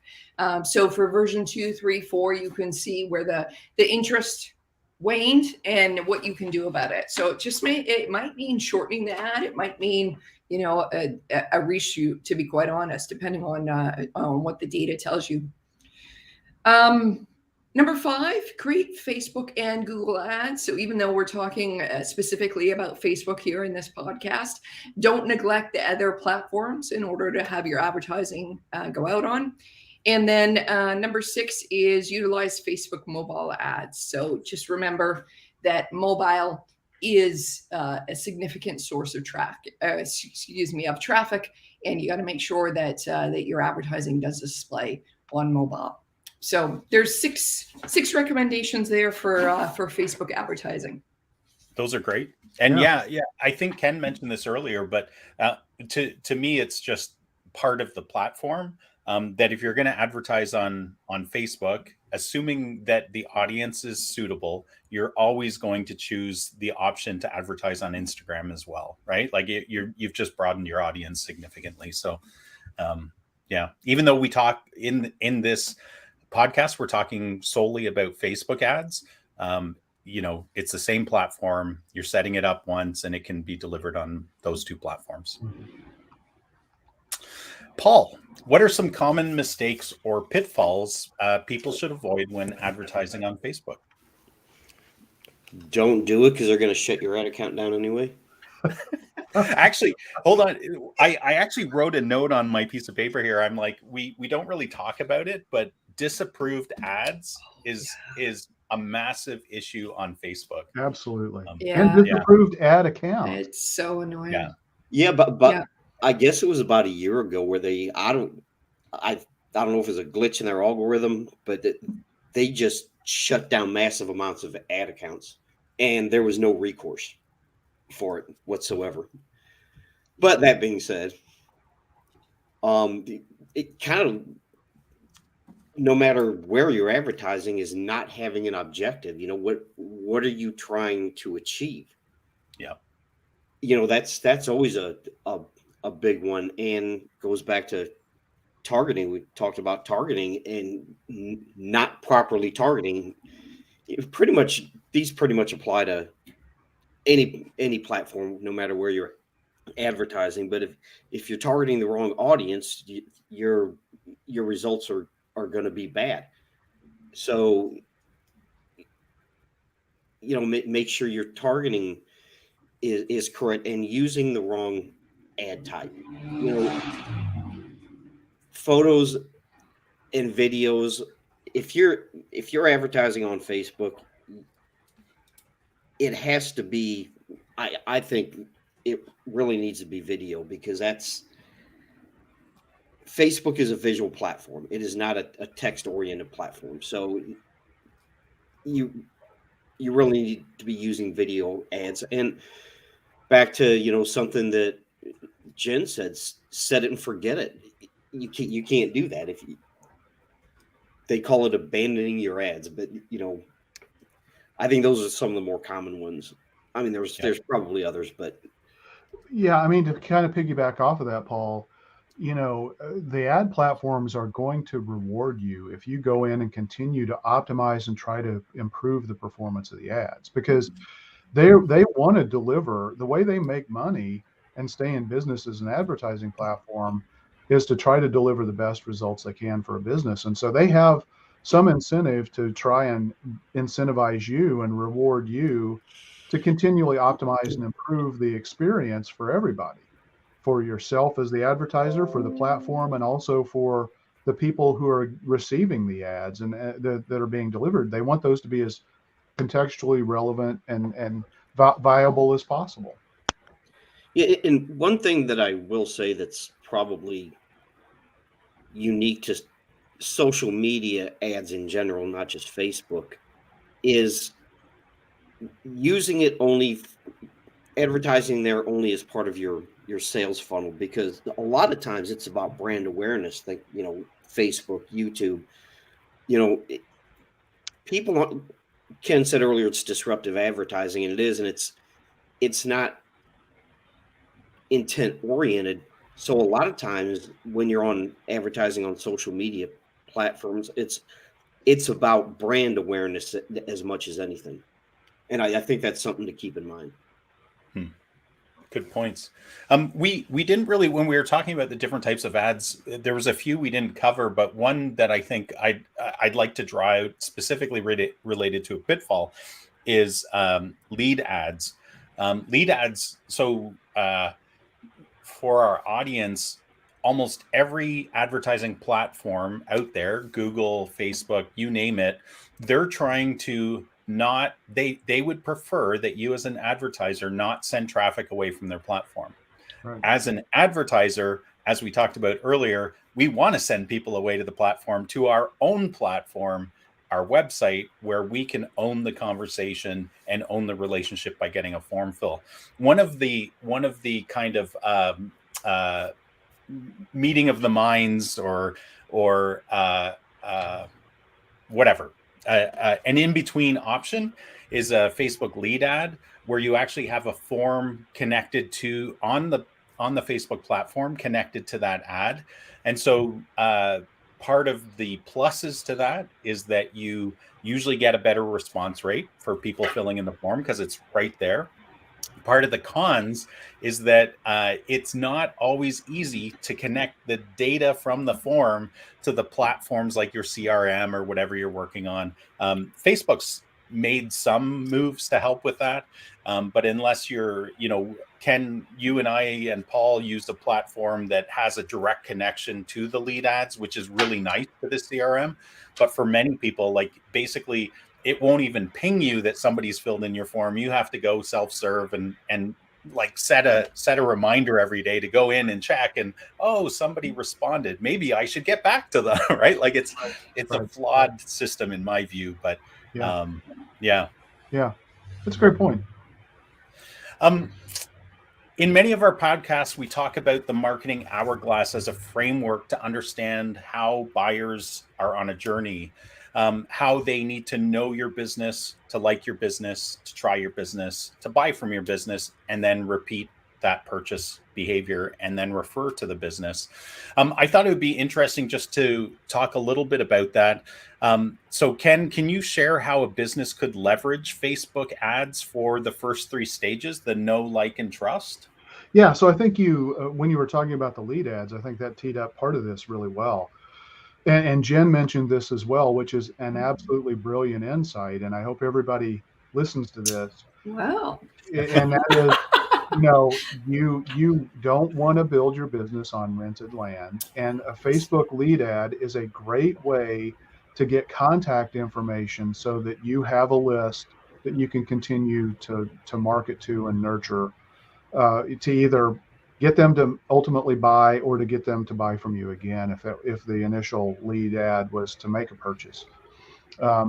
So for version 2, 3, 4, you can see where the interest waned and what you can do about it. So it might mean shortening the ad. It might mean a reshoot, to be quite honest, depending on what the data tells you. Number 5, create Facebook and Google ads. So even though we're talking specifically about Facebook here in this podcast, don't neglect the other platforms in order to have your advertising go out on. And then number 6 is utilize Facebook mobile ads. So just remember that mobile is a significant source of traffic, and you got to make sure that your advertising does display on mobile. So there's six recommendations there for Facebook advertising. Those are great. And yeah, I think Ken mentioned this earlier, but to me, it's just part of the platform. That if you're going to advertise on Facebook, assuming that the audience is suitable, you're always going to choose the option to advertise on Instagram as well, right? Like you've just broadened your audience significantly. So, even though we talk in this podcast, we're talking solely about Facebook ads. It's the same platform. You're setting it up once, and it can be delivered on those two platforms. Paul, what are some common mistakes or pitfalls people should avoid when advertising on Facebook? Don't do it because they're going to shut your ad account down anyway. Actually, hold on. I actually wrote a note on my piece of paper here. I'm like, we don't really talk about it, but disapproved ads is a massive issue on Facebook. Absolutely. And disapproved ad account. It's so annoying. But I guess it was about a year ago where I don't know if it's a glitch in their algorithm, but they just shut down massive amounts of ad accounts, and there was no recourse for it whatsoever. But that being said, it kind of, no matter where you're advertising, is not having an objective. What are you trying to achieve? Yeah. That's always a big one, and goes back to targeting. We talked about targeting and not properly targeting. These pretty much apply to any platform, no matter where you're advertising. But if you're targeting the wrong audience, your results are going to be bad. So make sure your targeting is correct, and using the wrong ad type. Photos and videos. If you're advertising on Facebook, it has to be. I think it really needs to be video, because Facebook is a visual platform. It is not a text-oriented platform. So you really need to be using video ads. And back to something that Jen said, set it and forget it. You can't do that. They call it abandoning your ads, but I think those are some of the more common ones. I mean, there's probably others, but to kind of piggyback off of that, Paul, the ad platforms are going to reward you if you go in and continue to optimize and try to improve the performance of the ads, because they want to deliver. The way they make money and stay in business as an advertising platform is to try to deliver the best results they can for a business. And so they have some incentive to try and incentivize you and reward you to continually optimize and improve the experience for everybody, for yourself as the advertiser, for the platform, and also for the people who are receiving the ads and that are being delivered. They want those to be as contextually relevant and viable as possible. Yeah, and one thing that I will say that's probably unique to social media ads in general, not just Facebook, is using it only, advertising there only as part of your your sales funnel, because a lot of times it's about brand awareness. Like, Facebook, YouTube, people, Ken said earlier, it's disruptive advertising, and it is, and it's not intent oriented. So a lot of times when you're on advertising on social media platforms, it's about brand awareness as much as anything. And I think that's something to keep in mind. Good points. We didn't really, when we were talking about the different types of ads, there was a few we didn't cover, but one that I think I'd like to draw out specifically related to a pitfall is lead ads. Lead ads. So for our audience, almost every advertising platform out there, Google, Facebook, you name it, they're trying to not, they would prefer that you as an advertiser not send traffic away from their platform. Right. As an advertiser, as we talked about earlier, we want to send people away to the platform, to our own platform, our website, where we can own the conversation and own the relationship by getting a form fill. One of the kind of meeting of the minds or whatever, an in-between option is a Facebook lead ad, where you actually have a form connected to on the Facebook platform connected to that ad. And so part of the pluses to that is that you usually get a better response rate for people filling in the form because it's right there. Part of the cons is that it's not always easy to connect the data from the form to the platforms like your CRM or whatever you're working on. Facebook's made some moves to help with that. But unless you're, Ken, you and I and Paul used a platform that has a direct connection to the lead ads, which is really nice for the CRM. But for many people, like basically, it won't even ping you that somebody's filled in your form. You have to go self-serve and like set a reminder every day to go in and check, and somebody responded. Maybe I should get back to them, right? Like it's a flawed system in my view, but yeah, that's a great point. In many of our podcasts, we talk about the marketing hourglass as a framework to understand how buyers are on a journey, how they need to know your business, to like your business, to try your business, to buy from your business, and then repeat that purchase behavior and then refer to the business. I thought it would be interesting just to talk a little bit about that. So Ken, can you share how a business could leverage Facebook ads for the first three stages, the know, like, and trust? Yeah, so I think when you were talking about the lead ads, I think that teed up part of this really well. And Jen mentioned this as well, which is an absolutely brilliant insight. And I hope everybody listens to this. Wow. And that is, you don't want to build your business on rented land. And a Facebook lead ad is a great way to get contact information so that you have a list that you can continue to market to and nurture, to either get them to ultimately buy or to get them to buy from you again if the initial lead ad was to make a purchase,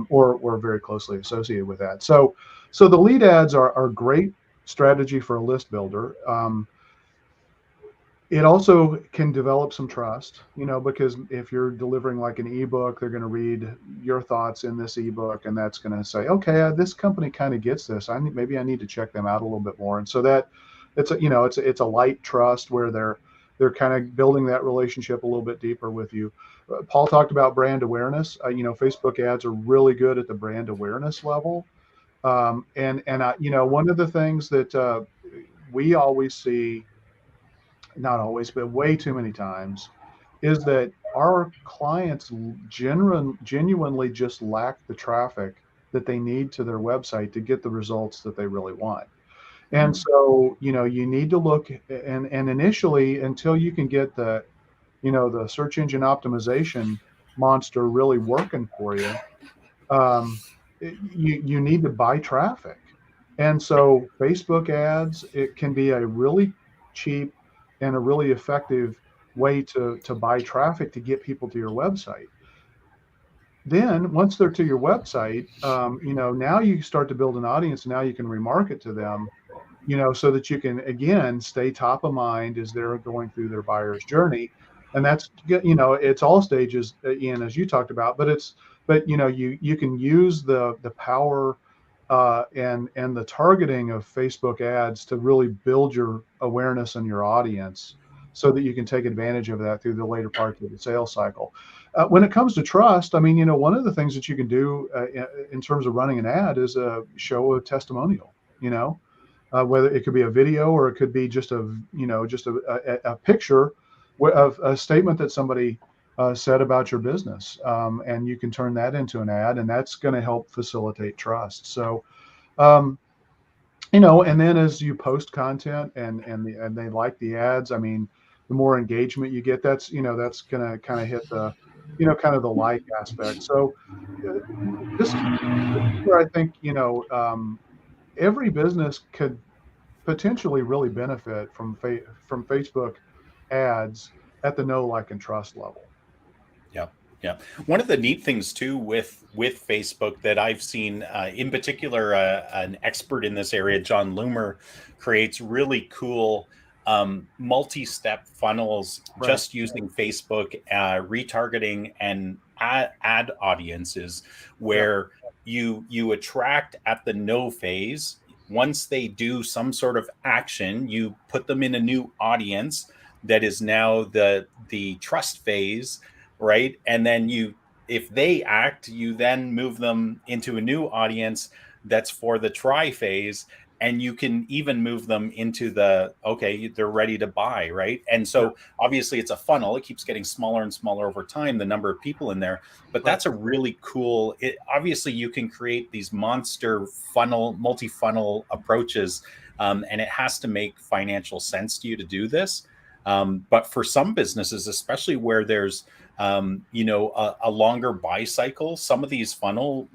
or very closely associated with that. So the lead ads are great strategy for a list builder. It also can develop some trust, because if you're delivering like an ebook, they're going to read your thoughts in this ebook, and that's going to say, okay, this company kind of gets this. Maybe I need to check them out a little bit more. And so that it's a light trust where they're kind of building that relationship a little bit deeper with you. Paul talked about brand awareness. Facebook ads are really good at the brand awareness level. And one of the things that we always see, not always, but way too many times, is that our clients genuinely just lack the traffic that they need to their website to get the results that they really want. And so, you need to look and initially, until you can get the search engine optimization monster really working for you, you need to buy traffic. And so Facebook ads, it can be a really cheap and a really effective way to buy traffic to get people to your website. Then once they're to your website, now you start to build an audience. Now you can remarket to them. so that you can, again, stay top of mind as they're going through their buyer's journey. And that's, it's all stages, Ian, as you talked about, but you can use the power and the targeting of Facebook ads to really build your awareness and your audience so that you can take advantage of that through the later parts of the sales cycle. When it comes to trust, I mean, one of the things that you can do in terms of running an ad is show a testimonial, whether it could be a video or it could be just a picture of a statement that somebody said about your business, and you can turn that into an ad, and that's going to help facilitate trust. So, and then as you post content and they like the ads, I mean, the more engagement you get, that's going to kind of hit the, kind of the like aspect. So this is where I think, every business could potentially really benefit from Facebook ads at the know, like, and trust level. Yeah. Yeah. One of the neat things too with Facebook that I've seen, in particular, an expert in this area, John Loomer, creates really cool multi-step funnels just using Facebook, retargeting and ad audiences, where you attract at the no phase. Once they do some sort of action, you put them in a new audience that is now the trust phase, right? And then if they act, you then move them into a new audience that's for the try phase, and you can even move them into they're ready to buy, right? And so obviously it's a funnel. It keeps getting smaller and smaller over time, the number of people in there, but that's a really cool, obviously you can create these monster multi-funnel approaches, and it has to make financial sense to you to do this. But for some businesses, especially where there's a longer buy cycle, some of these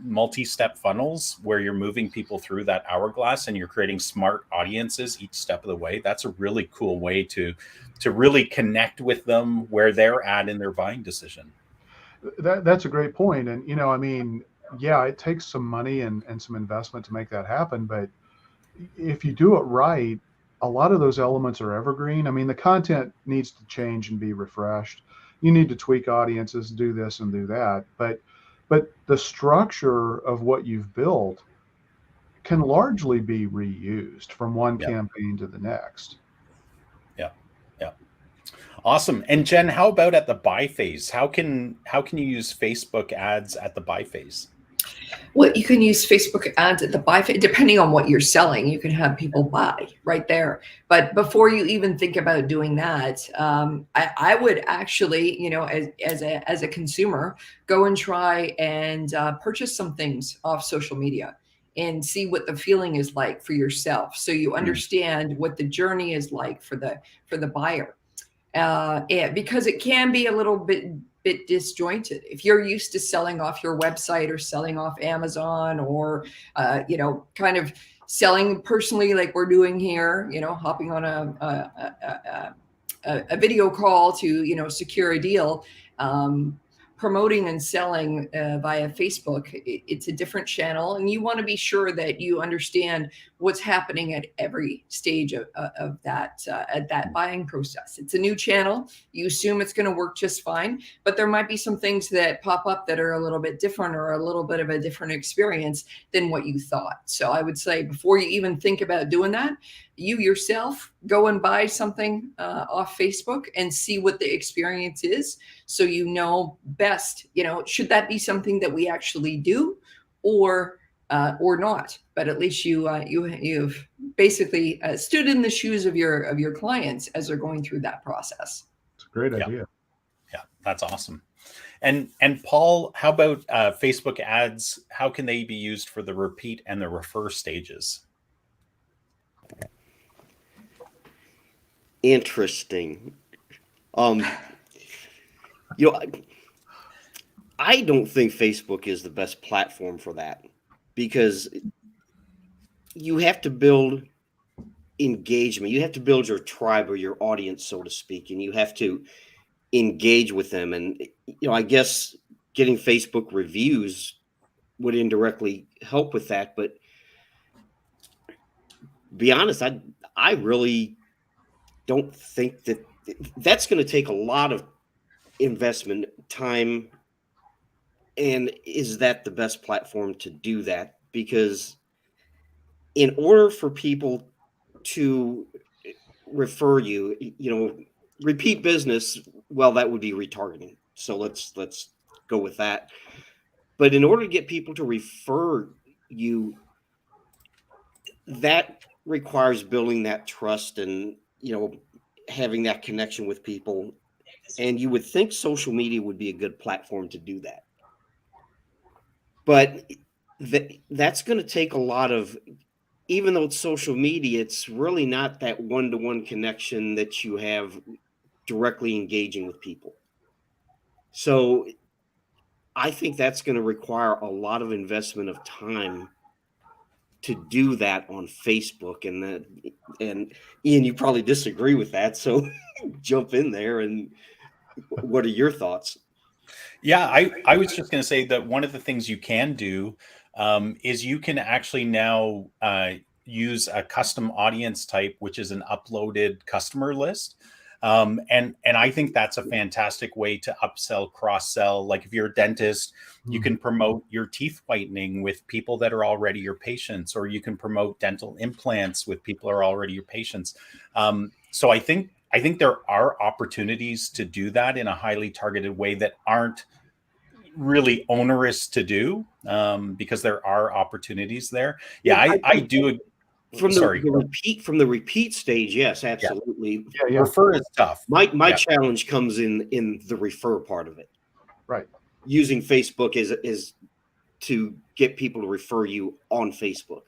multi-step funnels where you're moving people through that hourglass and you're creating smart audiences each step of the way, that's a really cool way to really connect with them where they're at in their buying decision. That's a great point. And, I mean, yeah, it takes some money and some investment to make that happen. But if you do it right, a lot of those elements are evergreen. I mean, the content needs to change and be refreshed. You need to tweak audiences, do this and do that. But the structure of what you've built can largely be reused from one campaign to the next. Yeah. Yeah. Awesome. And Jen, how about at the buy phase? How can you use Facebook ads at the buy phase? Well, you can use Facebook ads at the buy phase, depending on what you're selling. You can have people buy right there. But before you even think about doing that, I would actually, as a consumer, go and try and purchase some things off social media and see what the feeling is like for yourself, so you understand what the journey is like for the buyer. Because it can be a little bit disjointed. If you're used to selling off your website or selling off Amazon or, kind of selling personally like we're doing here, hopping on a video call to, secure a deal, promoting and selling via Facebook, it's a different channel, and you want to be sure that you understand what's happening at every stage of that buying process. It's a new channel. You assume it's going to work just fine, but there might be some things that pop up that are a little bit different or a little bit of a different experience than what you thought. So I would say before you even think about doing that, you yourself go and buy something off Facebook and see what the experience is, so you know best, should that be something that we actually do or not. But at least you've basically stood in the shoes of your clients as they're going through that process. It's a great idea. Yeah, that's awesome. And Paul, how about Facebook ads? How can they be used for the repeat and the refer stages? Interesting. I don't think Facebook is the best platform for that, because you have to build engagement. You have to build your tribe or your audience, so to speak, and you have to engage with them. And, I guess getting Facebook reviews would indirectly help with that. But be honest, I really don't think that that's going to take a lot of investment, time, and is that the best platform to do that? Because in order for people to refer you, repeat business, well, that would be retargeting. So let's go with that. But in order to get people to refer you, that requires building that trust and, having that connection with people. And you would think social media would be a good platform to do that. But that's going to take a lot of, even though it's social media, it's really not that one-to-one connection that you have directly engaging with people. So I think that's going to require a lot of investment of time to do that on Facebook. And Ian, you probably disagree with that. So jump in there. And what are your thoughts? Yeah, I was just going to say that one of the things you can do is you can actually now use a custom audience type, which is an uploaded customer list. And I think that's a fantastic way to upsell, cross sell. Like if you're a dentist, you can promote your teeth whitening with people that are already your patients, or you can promote dental implants with people who are already your patients. So I think there are opportunities to do that in a highly targeted way that aren't really onerous to do, because there are opportunities there. Yeah, Well, I do. From Sorry. the repeat stage, yes, absolutely. Yeah. Refer is tough. My challenge comes in the refer part of it. Right. Using Facebook is to get people to refer you on Facebook.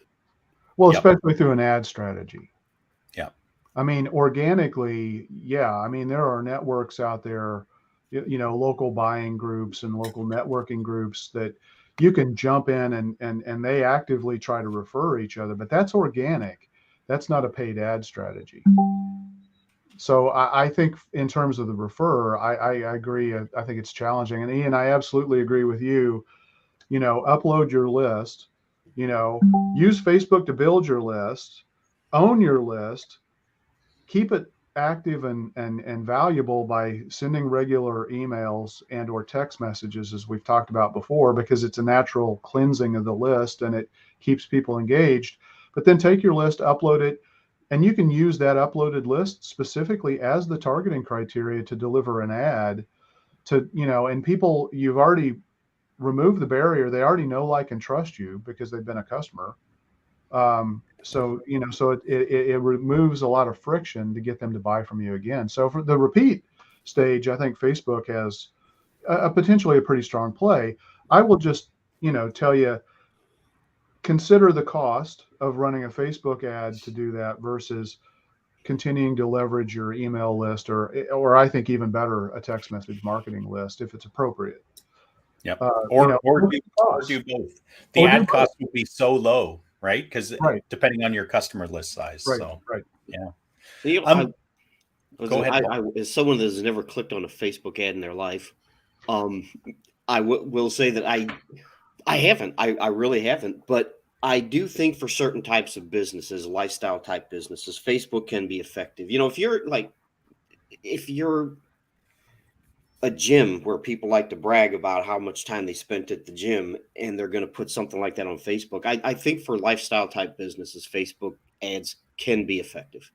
Well, Yep. especially through an ad strategy. Yeah. I mean, organically, yeah. I mean, there are networks out there, local buying groups and local networking groups that you can jump in and they actively try to refer each other, but that's organic. That's not a paid ad strategy. So I think in terms of the refer, I agree. I think it's challenging. And Ian, I absolutely agree with you. Upload your list, use Facebook to build your list, own your list, keep it active and valuable by sending regular emails and or text messages, as we've talked about before, because it's a natural cleansing of the list and it keeps people engaged. But then take your list, upload it, and you can use that uploaded list specifically as the targeting criteria to deliver an ad to, and people, you've already removed the barrier. They already know, like, and trust you because they've been a customer. So it removes a lot of friction to get them to buy from you again. So for the repeat stage, I think Facebook has potentially a pretty strong play. I will just, tell you, consider the cost of running a Facebook ad to do that versus continuing to leverage your email list or I think even better, a text message marketing list if it's appropriate. Yep. Or do both. The ad cost would be so low, right? Because depending on your customer list size. Right. So Right. Yeah. Go ahead. As someone that has never clicked on a Facebook ad in their life, I will say that I haven't. I really haven't. But I do think for certain types of businesses, lifestyle type businesses, Facebook can be effective. If you're a gym where people like to brag about how much time they spent at the gym and they're going to put something like that on Facebook, I think for lifestyle type businesses, Facebook ads can be effective.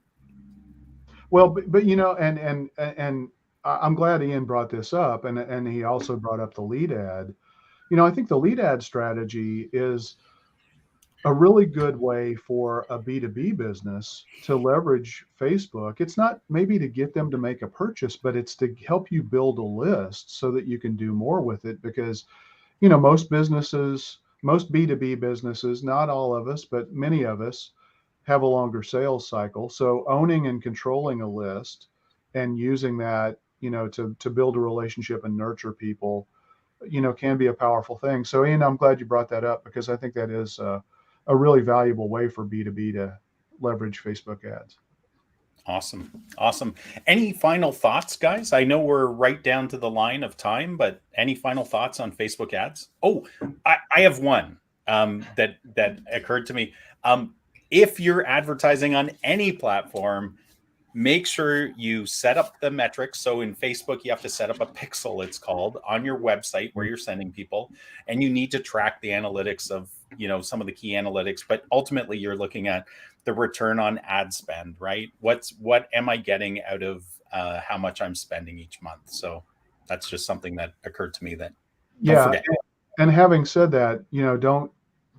Well, but and I'm glad Ian brought this up, and he also brought up the lead ad. I think the lead ad strategy is a really good way for a B2B business to leverage Facebook. It's not maybe to get them to make a purchase, but it's to help you build a list so that you can do more with it. Because, most businesses, most B2B businesses, not all of us, but many of us have a longer sales cycle. So owning and controlling a list and using that, to build a relationship and nurture people, can be a powerful thing. So Ian, I'm glad you brought that up because I think that is a really valuable way for B2B to leverage Facebook ads. Awesome. Any final thoughts, guys? I know we're right down to the line of time, but any final thoughts on Facebook ads? Oh, I have one that occurred to me. if you're advertising on any platform, make sure you set up the metrics. So in Facebook, you have to set up a pixel, it's called, on your website where you're sending people, and you need to track the analytics of, some of the key analytics. But ultimately, you're looking at the return on ad spend, right? What am I getting out of how much I'm spending each month? So that's just something that occurred to me that don't forget. And having said that,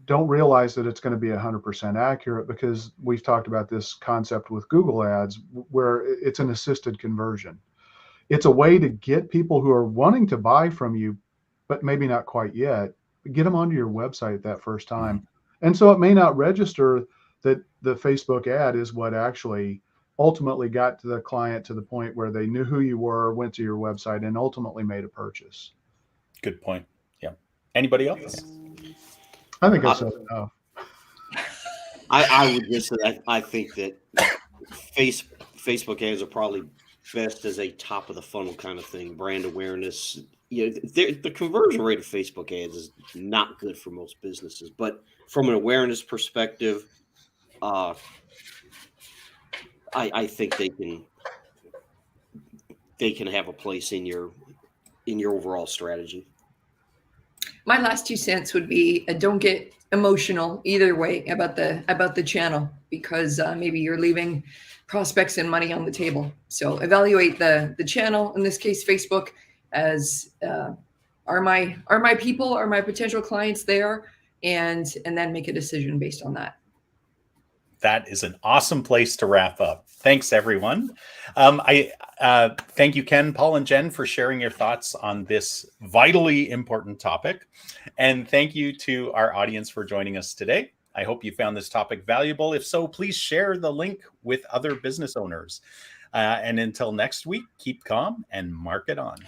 don't realize that it's going to be 100% accurate, because we've talked about this concept with Google Ads where it's an assisted conversion. It's a way to get people who are wanting to buy from you, but maybe not quite yet, get them onto your website that first time. And so it may not register that the Facebook ad is what actually ultimately got to the client to the point where they knew who you were, went to your website, and ultimately made a purchase. Good point. Yeah. Anybody else? I think I said enough. I would just say I think that Facebook ads are probably best as a top of the funnel kind of thing, brand awareness. The conversion rate of Facebook ads is not good for most businesses, but from an awareness perspective, I think they can have a place in your overall strategy. My last 2 cents would be don't get emotional either way about the channel, because maybe you're leaving prospects and money on the table. So evaluate the channel, in this case Facebook, as are my people, are my potential clients there, and then make a decision based on that. That is an awesome place to wrap up. Thanks, everyone. I thank you, Ken, Paul, and Jen, for sharing your thoughts on this vitally important topic. And thank you to our audience for joining us today. I hope you found this topic valuable. If so, please share the link with other business owners. And until next week, keep calm and market on.